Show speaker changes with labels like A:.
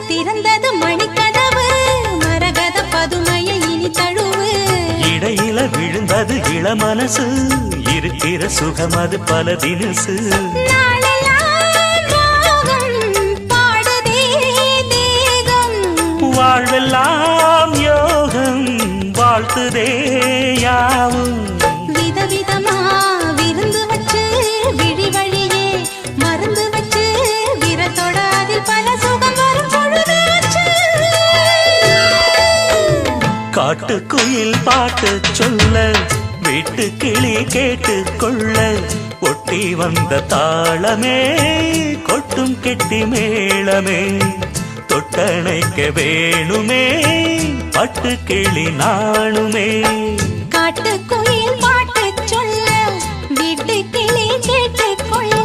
A: திறந்தது மணிக்கதவு மரகத பதுமையை இனி தழுவு
B: இடையில விழுந்தது இளமனசு இருக்கிற சுகம் அது பல தினசு வாழ்வெல்லாம் யோகம் வாழ்த்துதே யாவும்
A: விதவிதமா விருந்து வச்சு விழி வழியே மருந்து வச்சு விரத்தோட அதில் பல சுகம் வரும் பொழுதாச்சு
B: காட்டுக்குயில் பாட்டு சொல்ல வீட்டு கிளி கேட்டு கொள்ள ஒட்டி வந்த தாளமே கொட்டும் கெட்டி மேளமே தொட்டணைக்க வேணுமே பட்டு கிளி நாணுமே
A: காட்டுக்குயில் பாட்டு சொல்ல வீட்டு கிளி கேட்டு கொள்ள